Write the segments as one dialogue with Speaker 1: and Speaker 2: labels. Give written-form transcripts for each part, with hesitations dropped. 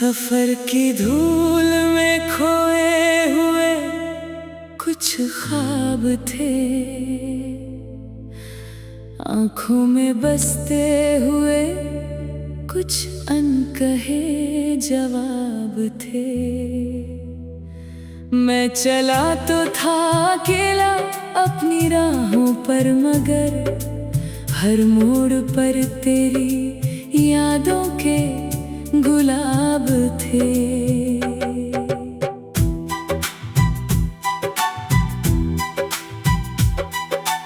Speaker 1: सफर की धूल में खोए हुए कुछ ख्वाब थे, आंखों में बसते हुए कुछ अनकहे जवाब थे। मैं चला तो था अकेला अपनी राहों पर, मगर हर मोड़ पर तेरी यादों के गुलाब थे।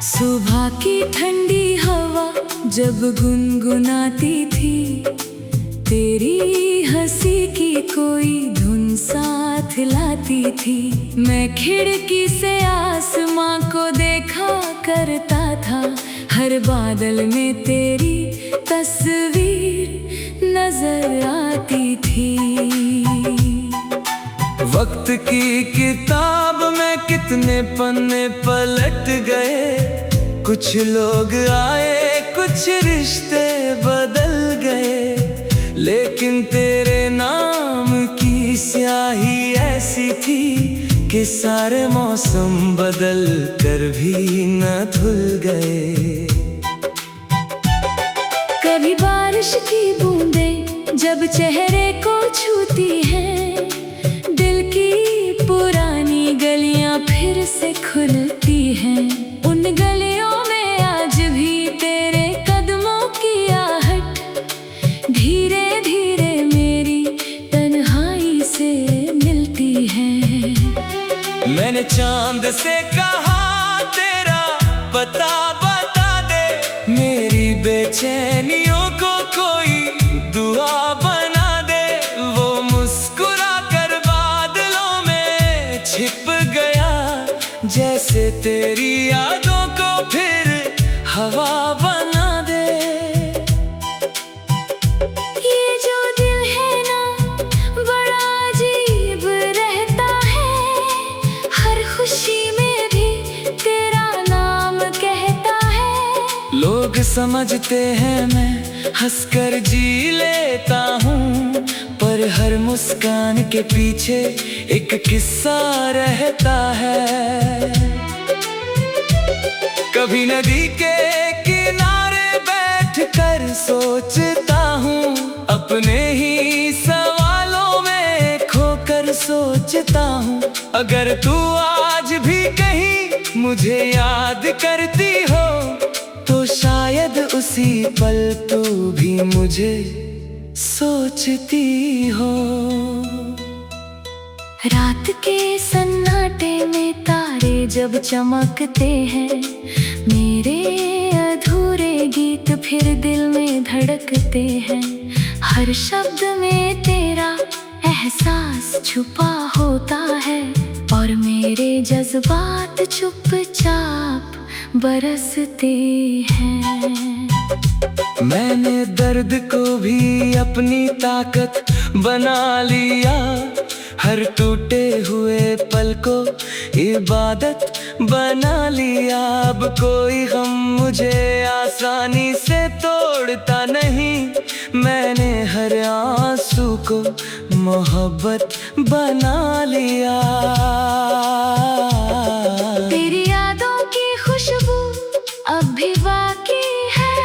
Speaker 1: सुबह की ठंडी हवा जब गुनगुनाती थी, तेरी हंसी की कोई धुन साथ लाती थी। मैं खिड़की से आसमां को देखा करता था, हर बादल में तेरी तस्वीर नजर आती थी। वक्त की किताब में कितने पन्ने पलट गए, कुछ लोग आए कुछ रिश्ते बदल गए, लेकिन तेरे नाम की स्याही ऐसी थी कि सारे मौसम बदल कर भी न धुल गए। कभी बारिश की बूंदें जब चेहरे को छूती हैं, दिल की पुरानी गलियां फिर से खुलती हैं। उन गलियों में आज भी तेरे कदमों की आहट धीरे धीरे मेरी तन्हाई से मिलती है। मैंने चांद से कहा तेरा पता बता दे, मेरी बेचैनियों को कोई दुआ बना दे। वो मुस्कुरा कर बादलों में छिप गया, जैसे तेरी यादों को फिर हवा बना दे। ये जो दिल है ना बड़ा अजीब रहता है, हर खुशी में भी तेरा नाम कहता है। लोग समझते हैं मैं हंसकर जी लेता हूँ, पर हर मुस्कान के पीछे एक किस्सा रहता है। कभी नदी के किनारे बैठकर सोचता हूँ, अपने ही सवालों में खोकर सोचता हूँ। अगर तू आज भी कहीं मुझे याद करती हो, तो शायद उसी पल तू भी मुझे सोचती हो। रात के सन्नाटे में तारे जब चमकते हैं, मेरे अधूरे गीत फिर दिल में धड़कते हैं। हर शब्द में तेरा एहसास छुपा होता है, और मेरे जज्बात चुपचाप बरसते हैं। मैंने दर्द को भी अपनी ताकत बना लिया, हर टूटे हुए पल को इबादत बना लिया। अब कोई गम मुझे आसानी से तोड़ता नहीं, मैंने हर आंसू को मोहब्बत बना लिया। तेरी यादों की खुशबू अब भी बाकी है,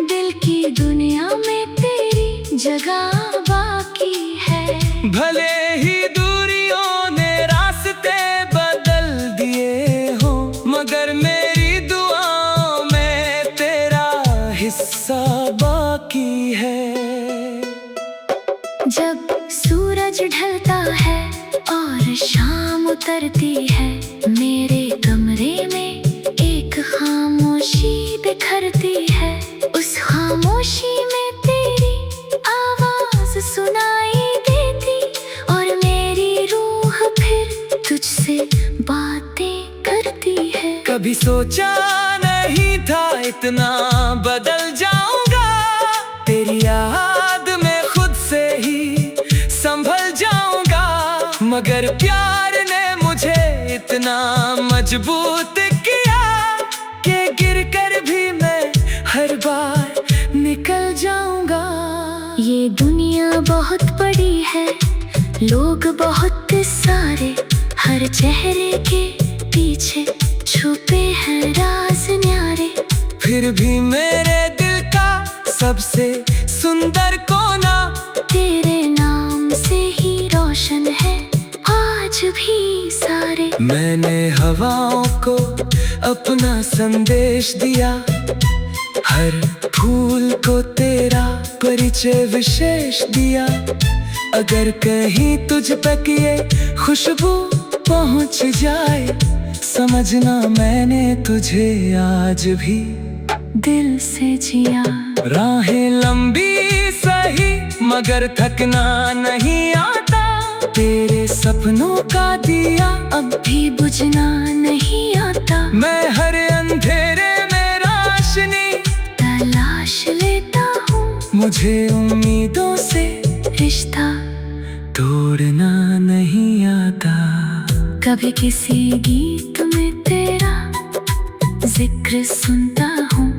Speaker 1: दिल की दुनिया में तेरी जगह बाकी है। भले ही दूरियों ने रास्ते बदल दिए हो, मगर मेरी दुआओं में तेरा हिस्सा बाकी है। जब सूरज ढलता है और शाम उतरती है, मेरे कमरे में एक खामोशी बिखरती है। उस खामोशी में तेरी आवाज सुनाई देती, और मेरी रूह फिर तुझसे बातें करती है। कभी सोचा नहीं था इतना बदल जाऊंगा, तेरी याद में खुद से ही संभल जाऊंगा। मगर प्यार ने मुझे इतना मजबूत किया कि गिरकर भी मैं हर बार निकल जाऊंगा। ये
Speaker 2: दुनिया बहुत बड़ी है, लोग बहुत सारे, हर चेहरे के पीछे छुपे हैं राज न्यारे।
Speaker 1: फिर भी मेरे दिल का सबसे सुंदर कोना
Speaker 2: तेरे नाम से ही रोशन है आज भी सारे।
Speaker 1: मैंने हवाओं को अपना संदेश दिया, हर फूल को तेरा परिचय विशेष दिया। अगर कहीं तुझ तक ये खुशबू पहुंच जाए, समझना मैंने तुझे आज भी
Speaker 2: दिल से जिया।
Speaker 1: राहें लंबी सही मगर थकना नहीं आता, तेरे सपनों का दिया
Speaker 2: अब भी बुझना नहीं आता।
Speaker 1: मैं हर अंधेरे में रोशनी
Speaker 2: तलाश लेता हूँ,
Speaker 1: मुझे उम्मीदों से
Speaker 2: रिश्ता
Speaker 1: तोड़ना नहीं आता।
Speaker 2: कभी किसी गीत में तेरा जिक्र सुनता हूँ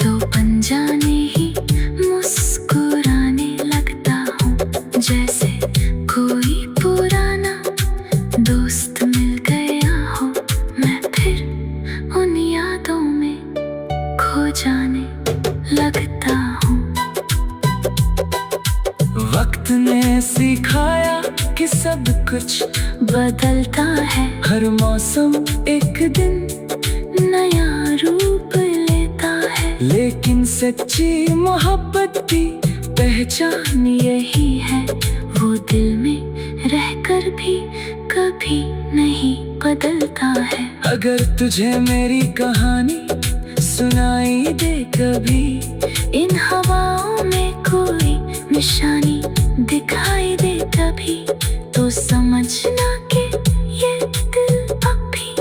Speaker 2: तो अनजाने ही मुस्कुराने लगता हूँ, जैसे कोई पुराना दोस्त मिल गया हो। मैं फिर उन यादों में खो जाने लगता हूँ।
Speaker 1: वक्त ने सिखाया कि सब कुछ
Speaker 2: बदलता है,
Speaker 1: हर मौसम एक दिन
Speaker 2: नया रूप लेता है,
Speaker 1: लेकिन सच्ची मोहब्बत की
Speaker 2: पहचान यही है। वो दिल में रहकर भी कभी नहीं बदलता है।
Speaker 1: अगर तुझे मेरी कहानी सुनाई दे कभी,
Speaker 2: इन हवाओं में कोई निशानी दिखाई दे कभी, तो समझना कि ये दिल अब भी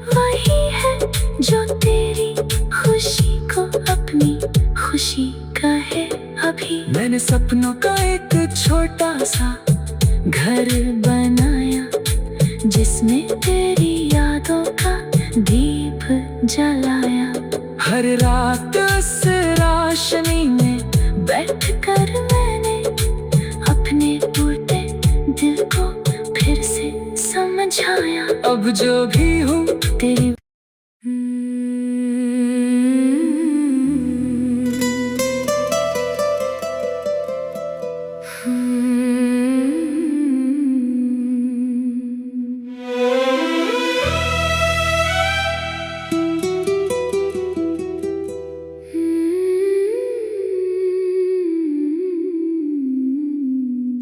Speaker 2: वही है जो तेरी खुशी को अपनी खुशी कहे अभी।
Speaker 1: मैंने सपनों का एक छोटा सा
Speaker 2: घर बनाया, जिसमें तेरी यादों का दीप जलाया।
Speaker 1: हर रात उस रोशनी में
Speaker 2: बैठकर मैंने अपने टूटे दिल को फिर से समझाया।
Speaker 1: अब जो भी हूँ
Speaker 2: तेरी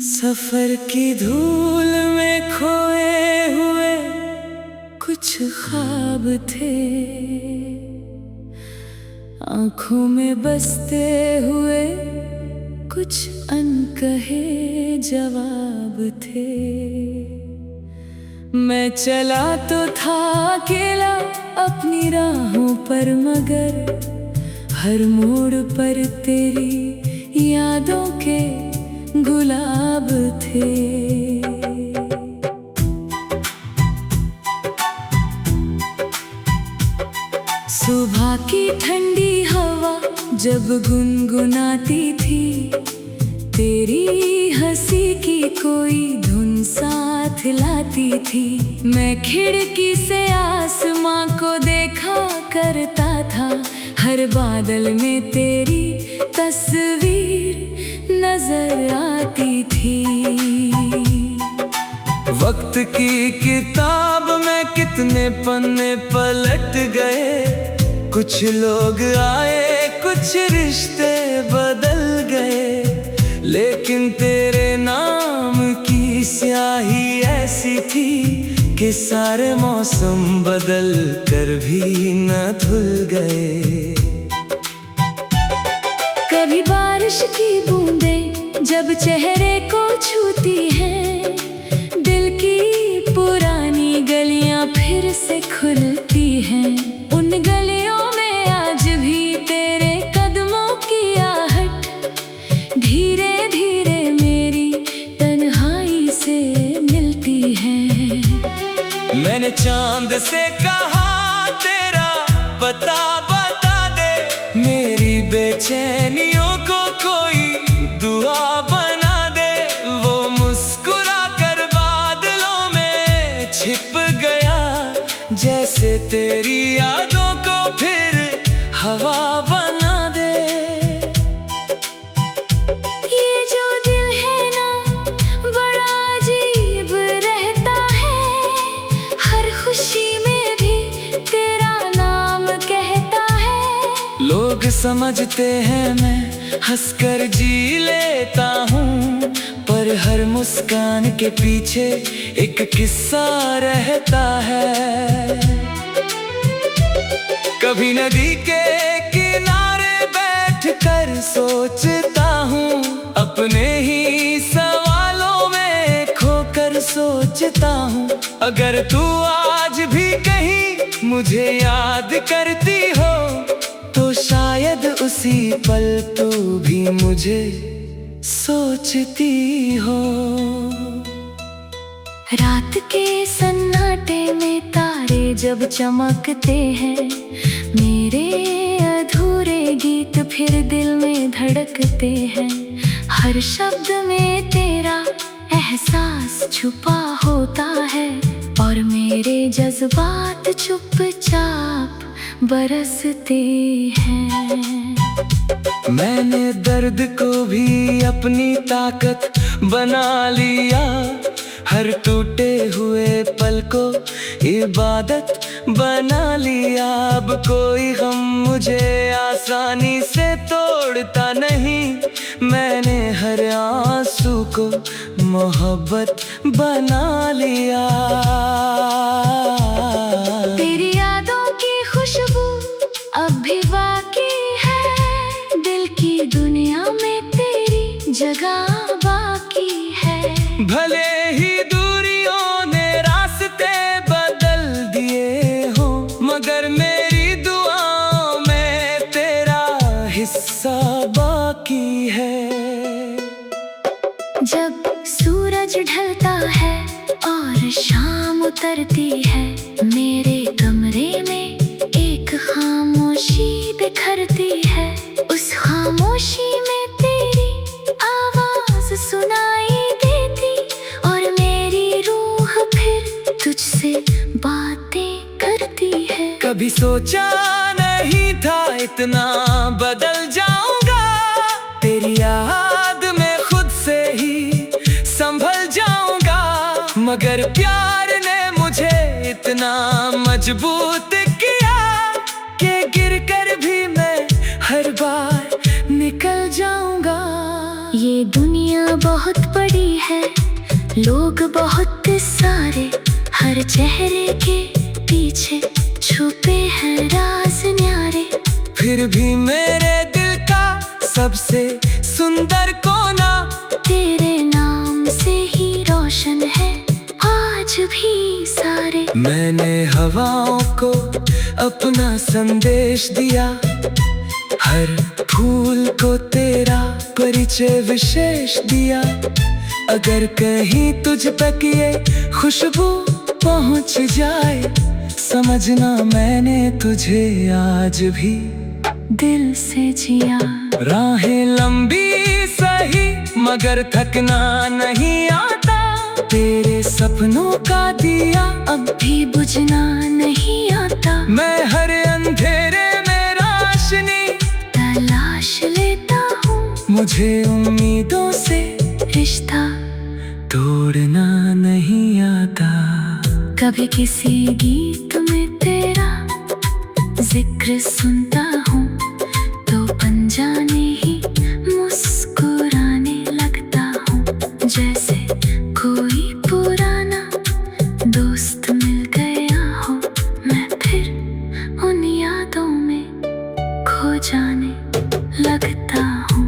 Speaker 1: सफर की धूल में खोए हुए कुछ ख्वाब थे, आंखों में बसते हुए कुछ अनकहे जवाब थे। मैं चला तो था अकेला अपनी राहों पर, मगर हर मोड़ पर तेरी यादों के गुलाब थे। सुबह की ठंडी हवा जब गुनगुनाती थी, तेरी हंसी की कोई धुन साथ लाती थी। मैं खिड़की से आसमां को देखा करता था, हर बादल में तेरी तस्वीर नजर आती थी। वक्त की किताब में कितने पन्ने पलट गए, कुछ लोग आए कुछ रिश्ते बदल गए, लेकिन तेरे नाम की स्याही ऐसी थी कि सारे मौसम बदल कर भी न धुल गए।
Speaker 2: कभी बारिश की बूंदें जब चेहरे को छूती हैं, दिल की पुरानी गलियां फिर से खुलती हैं। उन गलियों में आज भी तेरे कदमों की आहट धीरे धीरे मेरी तन्हाई से मिलती है।
Speaker 1: मैंने चांद से कहा तेरा पता बता दे, मेरी बेचैनियों को कोई दुआ हवा बना दे।
Speaker 2: ये जो दिल है ना बड़ा अजीब रहता है, हर खुशी में भी तेरा नाम कहता है।
Speaker 1: लोग समझते हैं मैं हंसकर जी लेता हूँ, पर हर मुस्कान के पीछे एक किस्सा रहता है। कभी नदी के किनारे बैठकर सोचता हूँ, अपने ही सवालों में खोकर सोचता हूँ। अगर तू आज भी कहीं मुझे याद करती हो, तो शायद उसी पल तू भी मुझे सोचती हो।
Speaker 2: रात के सन्नाटे में तारे जब चमकते हैं, मेरे अधूरे गीत फिर दिल में धड़कते हैं। हर शब्द में तेरा एहसास छुपा होता है, और मेरे जज्बात चुपचाप बरसते हैं।
Speaker 1: मैंने दर्द को भी अपनी ताकत बना लिया, हर टूटे हुए पल को इबादत बना लिया। अब कोई गम मुझे आसानी से तोड़ता नहीं, मैंने हर आंसू को मोहब्बत बना लिया।
Speaker 2: तेरी यादों की खुशबू अब भी बाकी है, दिल की दुनिया में तेरी जगह बाकी है।
Speaker 1: भले ही दूरियों ने रास्ते बदल दिए हो, मगर मेरी दुआओं में तेरा हिस्सा बाकी है।
Speaker 2: जब सूरज ढलता है और शाम उतरती है, मेरे कमरे में एक खामोशी बिखरती है। उस खामोशी में तेरी आवाज सुनाई देती, और मेरी रूह फिर तुझसे बातें करती है।
Speaker 1: कभी सोचा नहीं था इतना बदल जाऊंगा, तेरी याद में खुद से ही संभल जाऊंगा। मगर प्यार ने मुझे इतना मजबूत किया कि गिरकर भी मैं हर बार निकल जाऊंगा।
Speaker 2: ये दुनिया बहुत बड़ी है, लोग बहुत सारे, हर चेहरे के पीछे छुपे हैं राज न्यारे।
Speaker 1: फिर भी मेरे दिल का सबसे सुंदर कोना
Speaker 2: तेरे नाम से ही रोशन है आज भी सारे।
Speaker 1: मैंने हवाओं को अपना संदेश दिया, हर फूल को तेरा परिचय विशेष दिया। अगर कहीं तुझ तक ये खुशबू पहुंच जाए, समझना मैंने तुझे आज भी
Speaker 2: दिल से जिया।
Speaker 1: राहें लंबी सही मगर थकना नहीं आता, तेरे सपनों का दिया
Speaker 2: अब भी बुझना नहीं आता।
Speaker 1: मैं हर अंधेरे में रोशनी
Speaker 2: तलाश लेता हूँ,
Speaker 1: मुझे उम्मीदों से
Speaker 2: रिश्ता
Speaker 1: तोड़ना नहीं आता।
Speaker 2: कभी किसी गीत में तेरा जिक्र सुनता हूँ, तो अनजाने ही मुस्कुराने लगता हूँ। जैसे कोई पुराना दोस्त मिल गया हो, मैं फिर उन यादों में खो जाने लगता हूँ।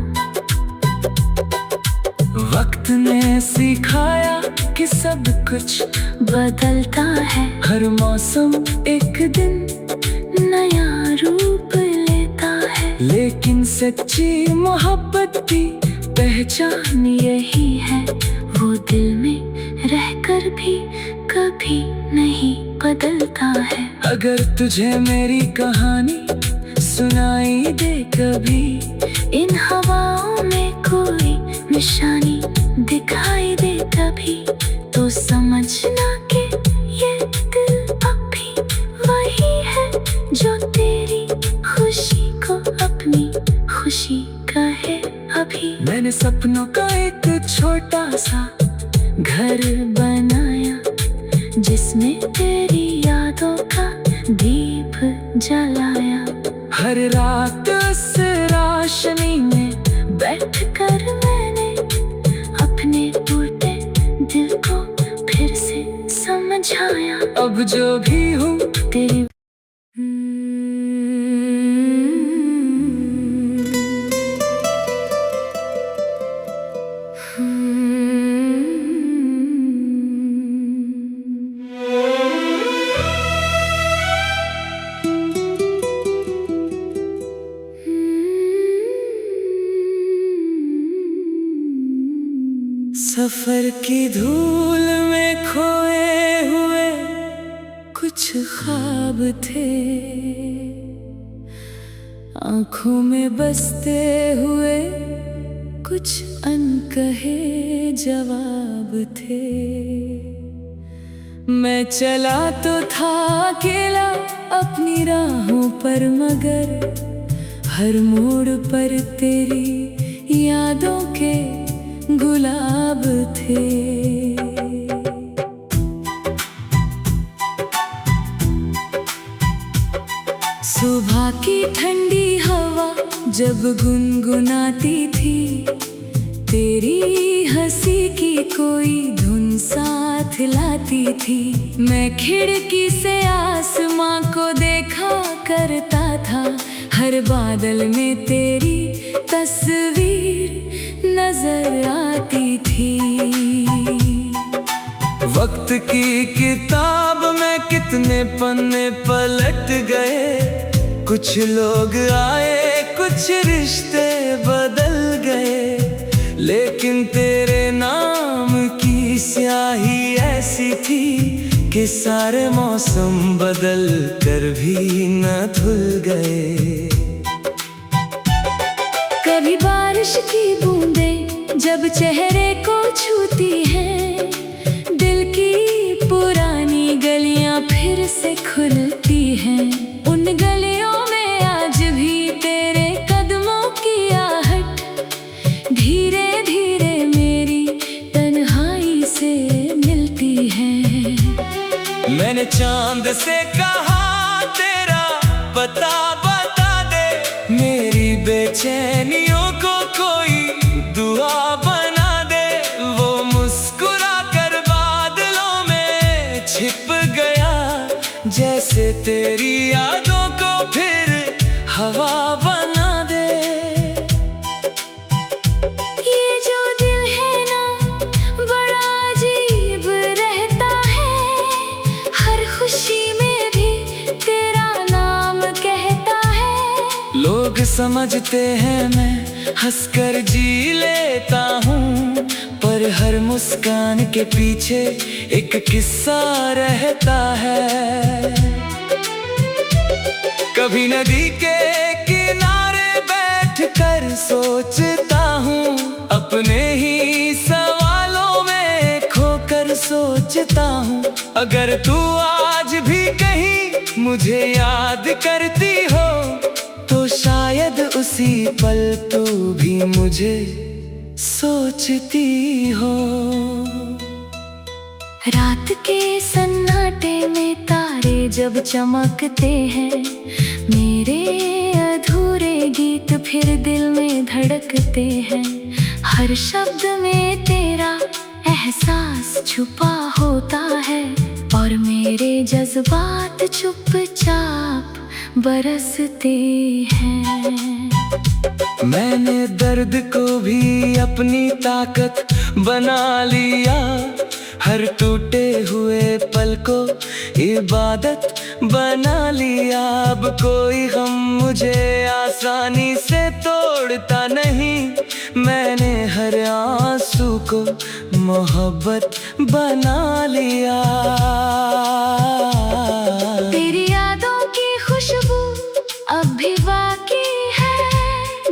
Speaker 1: वक्त ने सिखाया कि सब कुछ
Speaker 2: बदलता है,
Speaker 1: हर मौसम एक दिन
Speaker 2: नया रूप लेता है।
Speaker 1: लेकिन सच्ची मोहब्बत की
Speaker 2: पहचान यही है, वो दिल में रहकर भी कभी नहीं बदलता है।
Speaker 1: अगर तुझे मेरी कहानी सुनाई दे कभी,
Speaker 2: इन हवाओं में कोई निशानी दिखाई दे कभी, तो समझना कि ये दिल अब भी वही है जो तेरी खुशी जलाया।
Speaker 1: हर रात उस रोशनी में
Speaker 2: बैठ कर मैंने अपने टूटे दिल को फिर से समझाया।
Speaker 1: अब जो भी हूँ
Speaker 2: तेरी
Speaker 1: सफर की धूल में खोए हुए कुछ ख्वाब थे, आंखों में बसते हुए कुछ अनकहे जवाब थे। मैं चला तो था अकेला अपनी राहों पर, मगर हर मोड़ पर तेरी यादों के गुलाब थे। सुबह की ठंडी हवा जब गुनगुनाती थी, तेरी हंसी की कोई धुन साथ लाती थी। मैं खिड़की से आसमां को देखा करता था, हर बादल में तेरी तस्वीर नजर आती थी। वक्त की किताब में कितने पन्ने पलट गए, कुछ लोग आए कुछ रिश्ते बदल गए, लेकिन तेरे नाम की स्याही ऐसी थी कि सारे मौसम बदल कर भी न धुल गए।
Speaker 2: कभी बारिश की बूंदें जब चेहरे को छूती हैं, दिल की पुरानी गलियां फिर से खुलती हैं। उन गलियों में आज भी तेरे कदमों की आहट धीरे धीरे मेरी तन्हाई से मिलती है।
Speaker 1: मैंने चांद से कहा तेरा पता बता दे, मेरी बेचैनियों को कोई दुआ बना दे। वो मुस्कुरा कर बादलों में छिप गया, जैसे तेरी यादों को फिर हवा बना दे।
Speaker 2: ये जो दिल है ना बड़ा अजीब रहता है, हर खुशी में भी तेरा नाम कहता है।
Speaker 1: लोग समझते हैं मैं हंसकर जी लेता हूँ, पर हर मुस्कान के पीछे एक किस्सा रहता है। कभी नदी के किनारे बैठकर सोचता हूँ, अपने ही सवालों में खोकर सोचता हूँ। अगर तू आज भी कहीं मुझे याद करती हो, तो शायद उसी पल तू भी मुझे सोचती हो।
Speaker 2: रात के सन्नाटे में तारे जब चमकते हैं, मेरे अधूरे गीत फिर दिल में धड़कते हैं। हर शब्द में तेरा एहसास छुपा होता है, और मेरे जज्बात चुपचाप बरसते हैं।
Speaker 1: मैंने दर्द को भी अपनी ताकत बना लिया, हर टूटे हुए पल को इबादत बना लिया। अब कोई गम मुझे आसानी से तोड़ता नहीं, मैंने हर आंसू को मोहब्बत बना लिया।
Speaker 2: तेरी यादों की खुशबू अब भी बाकी है,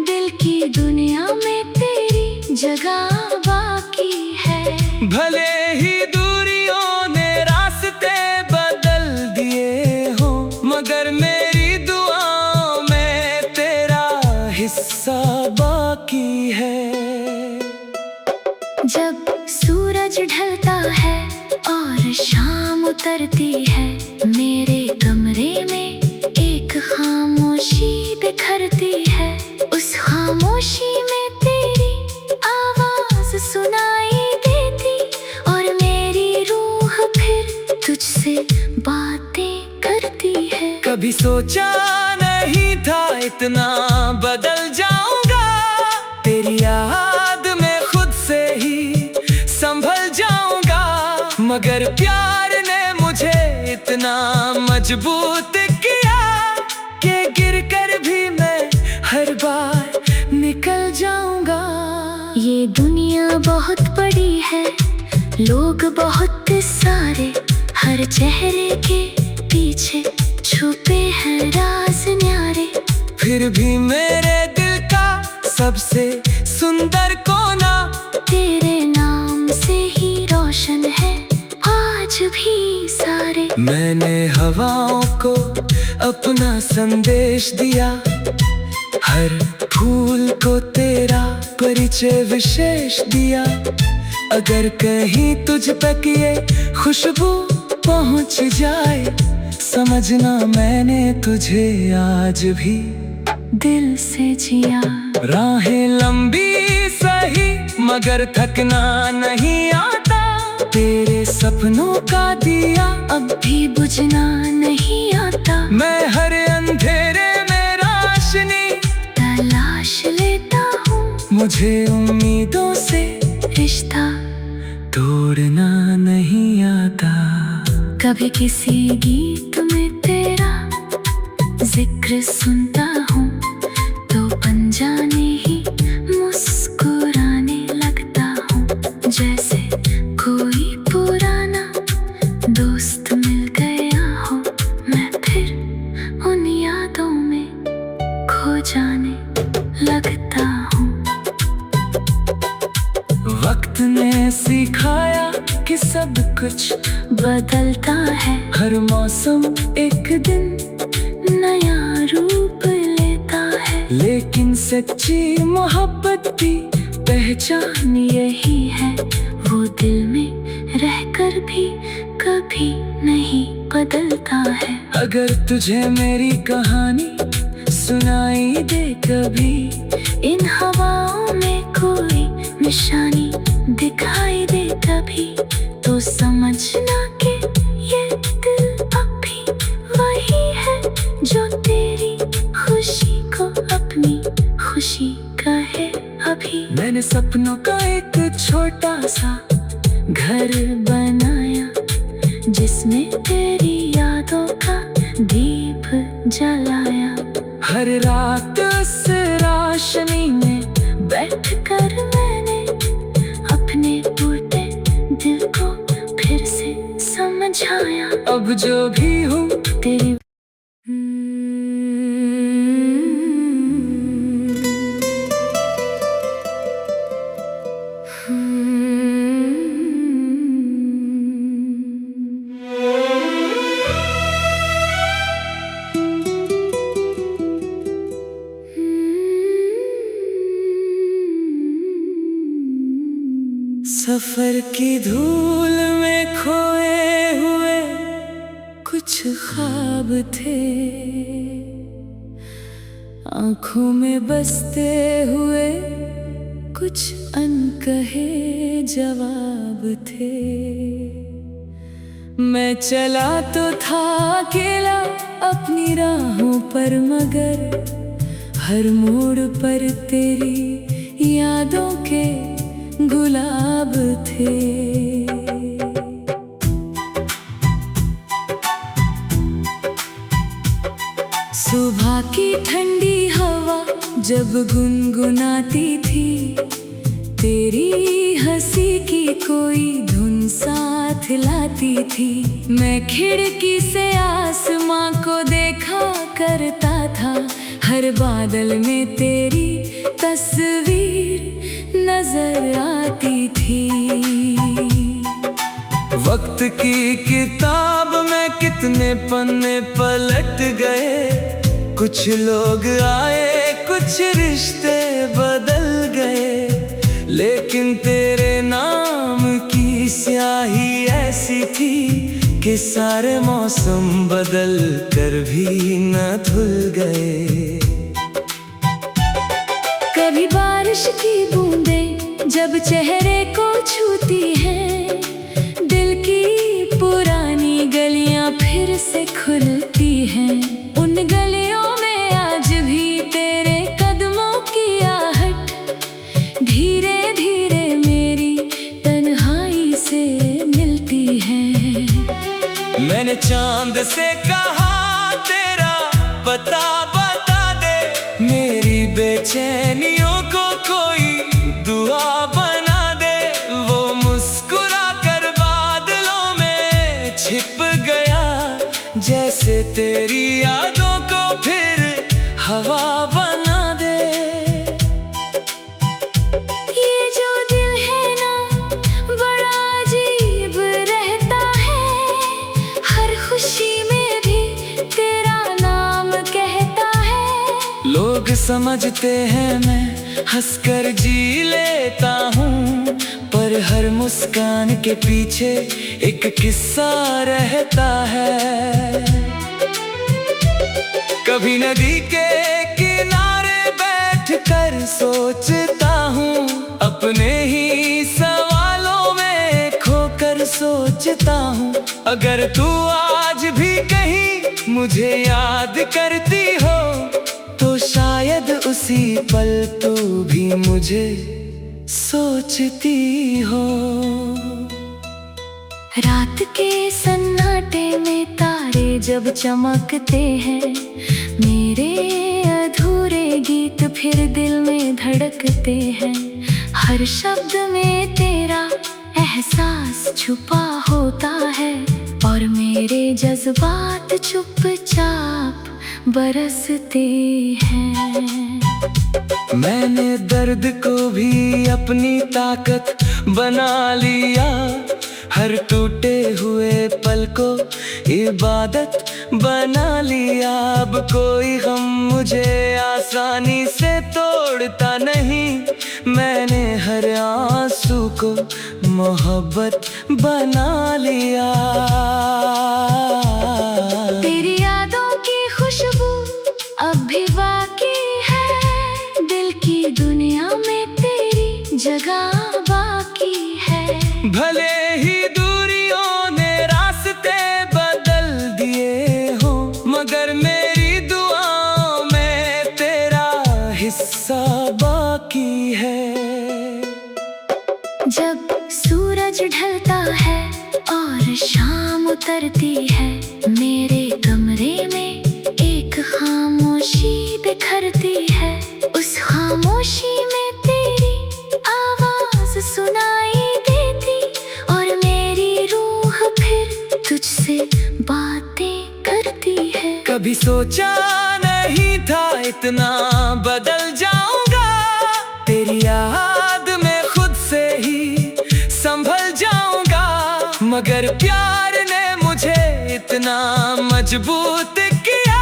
Speaker 2: दिल की दुनिया में तेरी जगह बाकी है।
Speaker 1: भले ही दूरियों ने रास्ते बदल दिए हो, मगर मेरी दुआओं में तेरा हिस्सा बाकी है।
Speaker 2: जब सूरज ढलता है और शाम उतरती है, मेरे कमरे में एक बिखरती है। उस खामोशी में तेरी आवाज सुनाई देती और मेरी रूह फिर तुझसे बातें करती है।
Speaker 1: कभी सोचा नहीं था इतना बदल जाऊंगा, तेरी याद में खुद से ही संभल जाऊंगा। मगर प्यार ने मुझे इतना मजबूत किया कि गिरकर भी मैं हर बार निकल जाऊंगा।
Speaker 2: ये दुनिया बहुत बड़ी है, लोग बहुत सारे, हर चेहरे के पीछे छुपे हैं राज न्यारे।
Speaker 1: फिर भी मेरे दिल का सबसे सुंदर कोना
Speaker 2: तेरे नाम से ही रोशन है आज भी सारे।
Speaker 1: मैंने हवाओं को अपना संदेश दिया, हर फूल को तेरा परिचय विशेष दिया। अगर कहीं तुझ तक ये खुशबू पहुंच जाए, समझना मैंने तुझे आज भी
Speaker 2: दिल से जिया।
Speaker 1: राहें लंबी सही मगर थकना नहीं आता, तेरे सपनों का दिया
Speaker 2: अब भी बुझना नहीं आता।
Speaker 1: मैं हर अंधेरे में रोशनी
Speaker 2: तलाश लेता हूँ,
Speaker 1: मुझे उम्मीदों से
Speaker 2: रिश्ता
Speaker 1: तोड़ना नहीं आता।
Speaker 2: कभी किसी गीत में तेरा जिक्र सुनता हूँ तो अनजाने ही मुस्कुराने लगता हूँ। जैसे कोई पुराना दोस्त मिल गया हो, मैं फिर उन यादों में खो जाने लगता हूँ।
Speaker 1: वक्त ने सिखाया कि सब कुछ
Speaker 2: बदलता है,
Speaker 1: हर मौसम एक दिन
Speaker 2: नया रूप लेता है।
Speaker 1: लेकिन सच्ची मोहब्बत की पहचान
Speaker 2: यही है, वो दिल में रहकर भी कभी नहीं बदलता है।
Speaker 1: अगर तुझे मेरी कहानी सुनाई दे कभी,
Speaker 2: इन हवाओं में कोई निशानी दिखाई दे कभी, तो समझना कि ये दिल अभी वही है जो तेरी खुशी को अपनी खुशी कहे अभी।
Speaker 1: मैंने सपनों का एक छोटा सा
Speaker 2: घर बनाया जिसमें तेरी यादों का दीप जलाया।
Speaker 1: हर रात उस रोशनी में
Speaker 2: बैठकर मैंने अपने टूटे दिल को फिर से समझाया।
Speaker 1: अब जो भी हूँ
Speaker 2: तेरी
Speaker 1: सफर की धूल में खोए हुए कुछ ख्वाब थे, आँखों में बसते हुए कुछ अनकहे जवाब थे। मैं चला तो था अकेला अपनी राहों पर, मगर हर मोड़ पर तेरी यादों के गुलाब थे। सुबह की ठंडी हवा जब गुनगुनाती थी, तेरी हंसी की कोई धुन साथ लाती थी। मैं खिड़की से आसमां को देखा करता था, हर बादल में तेरी तस्वीर नजर आती थी। वक्त की किताब में कितने पन्ने पलट गए, कुछ लोग आए कुछ रिश्ते बदल गए, लेकिन तेरे नाम की स्याही ऐसी थी कि सारे मौसम बदल कर भी न धुल गए।
Speaker 2: चेहरे को छूती है, दिल की पुरानी गलियां फिर से खुलती हैं। उन गलियों में आज भी तेरे कदमों की आहट धीरे धीरे मेरी तन्हाई से मिलती है।
Speaker 1: मैंने चांद से कहा तेरा पता बता दे, मेरी बेचैनियों को कोई दुआ बना दे। वो मुस्कुरा कर बादलों में छिप गया, जैसे तेरी यादों को फिर हवा बना दे।
Speaker 2: ये जो दिल है ना बड़ा अजीब रहता है, हर खुशी में भी तेरा नाम कहता है।
Speaker 1: लोग समझते हैं मैं हंसकर जी लेता हूँ, पर हर मुस्कान के पीछे एक किस्सा रहता है। कभी नदी के किनारे बैठकर सोचता हूँ, अपने ही सवालों में खोकर सोचता हूँ। अगर तू आज भी कहीं मुझे याद करती हो, तो शायद उसी पल तू भी मुझे सोचती हो।
Speaker 2: रात के सन्नाटे में तारे जब चमकते हैं, मेरे अधूरे गीत फिर दिल में धड़कते हैं। हर शब्द में तेरा एहसास छुपा होता है, और मेरे जज्बात चुपचाप बरसते हैं।
Speaker 1: मैंने दर्द को भी अपनी ताकत बना लिया, हर टूटे हुए पल को इबादत बना लिया। अब कोई गम मुझे आसानी से तोड़ता नहीं, मैंने हर आंसू को मोहब्बत बना लिया।
Speaker 2: तेरी यादों की खुशबू अब भी बाकी है, दिल की दुनिया में तेरी जगह बाकी है।
Speaker 1: भले ही दूरियों ने रास्ते बदल दिए हो, मगर मेरी दुआओं में तेरा हिस्सा बाकी है।
Speaker 2: जब सूरज ढलता है और शाम उतरती है, मेरे कमरे में एक खामोशी बिखरती है। उस खामोशी में तेरी आवाज सुनाई देती, और मेरी रूह फिर तुझसे बातें करती है।
Speaker 1: कभी सोचा नहीं था इतना बदल जाऊंगा, तेरी याद में खुद से ही संभल जाऊंगा। मगर प्यार ने मुझे इतना मजबूत किया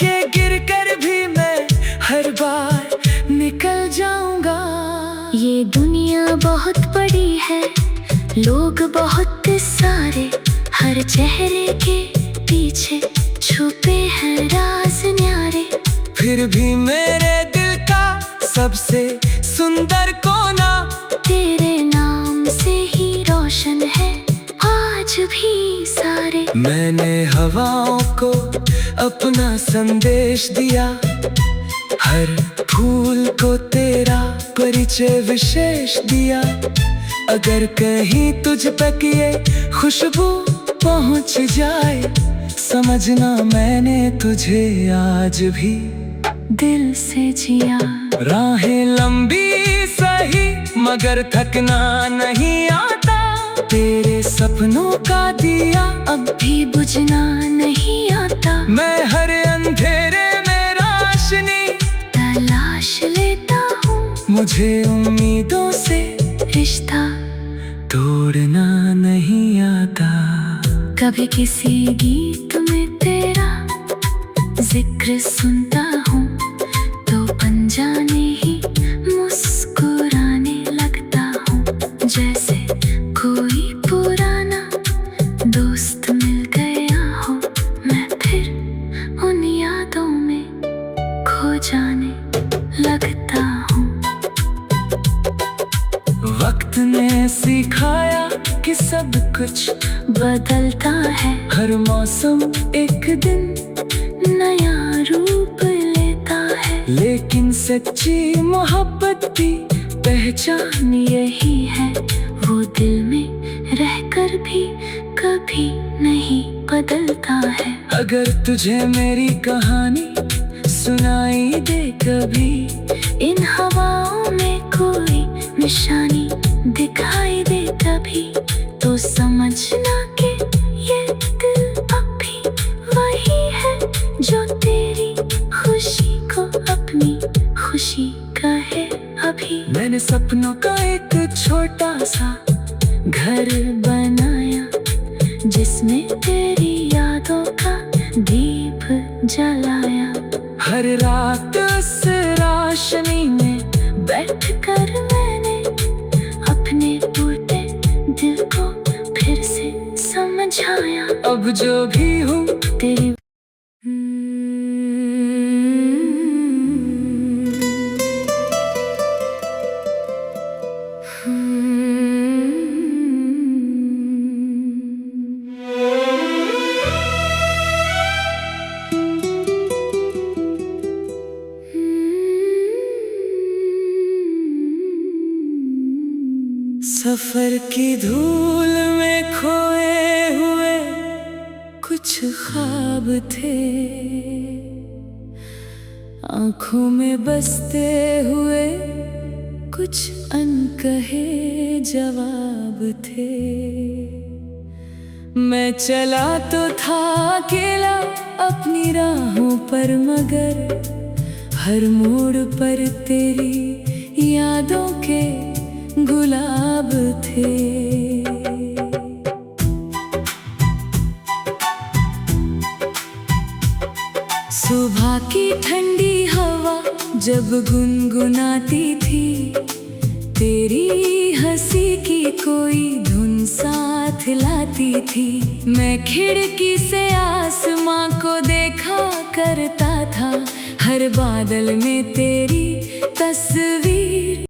Speaker 1: कि गिरकर भी मैं हर बार निकल जाऊंगा।
Speaker 2: ये दुनिया बहुत बड़ी है, लोग बहुत सारे, हर चेहरे के पीछे छुपे हैं राज न्यारे।
Speaker 1: फिर भी मेरे दिल का सबसे सुंदर कोना
Speaker 2: तेरे नाम से ही रोशन है आज भी सारे।
Speaker 1: मैंने हवाओं को अपना संदेश दिया, हर फूल को तेरा परिचय विशेष दिया। अगर कहीं तुझ तक ये खुशबू पहुंच जाए, समझना मैंने तुझे आज भी
Speaker 2: दिल से जिया।
Speaker 1: राहें लंबी सही मगर थकना नहीं आता, तेरे सपनों का दिया
Speaker 2: अब भी बुझना नहीं आता।
Speaker 1: मैं हर अंधेरे में रोशनी
Speaker 2: तलाश लेता हूँ,
Speaker 1: मुझे उम्मीदों से
Speaker 2: रिश्ता
Speaker 1: तोड़ना नहीं आता।
Speaker 2: कभी किसी गीत में तेरा जिक्र सुनता हूँ, तो अनजाने ही मुस्कुराने लगता हूँ। जैसे कोई पुराना दोस्त मिल गया हो, मैं फिर उन यादों में खो जाने लगता हूँ।
Speaker 1: ने सिखाया कि सब कुछ
Speaker 2: बदलता है,
Speaker 1: हर मौसम
Speaker 2: एक दिन नया रूप लेता है।
Speaker 1: लेकिन सच्ची मोहब्बत की पहचान
Speaker 2: यही है, वो दिल में रहकर भी कभी नहीं बदलता है।
Speaker 1: अगर तुझे मेरी कहानी सुनाई दे कभी,
Speaker 2: इन हवाओं में कोई निशानी दिखाई दे कभी, तो समझना कि ये दिल अभी वही है जो तेरी खुशी को अपनी खुशी कहे अभी।
Speaker 1: मैंने सपनों का एक छोटा सा
Speaker 2: घर बनाया, जिसमें तेरी यादों का दीप जलाया।
Speaker 1: हर रात उस रोशनी में
Speaker 2: बैठकर मैंने अपने टूटे दिल को फिर से समझाया।
Speaker 1: अब जो भी हूँ
Speaker 2: तेरी
Speaker 1: सफर की धूल में खोए हुए कुछ ख्वाब थे, आंखों में बसते हुए कुछ अनकहे जवाब थे। मैं चला तो था अकेला अपनी राहों पर, मगर हर मोड़ पर तेरी यादों के गुलाब थे। सुबह की ठंडी हवा जब गुनगुनाती थी, तेरी हंसी की कोई धुन साथ लाती थी। मैं खिड़की से आसमां को देखा करता था, हर बादल में तेरी तस्वीर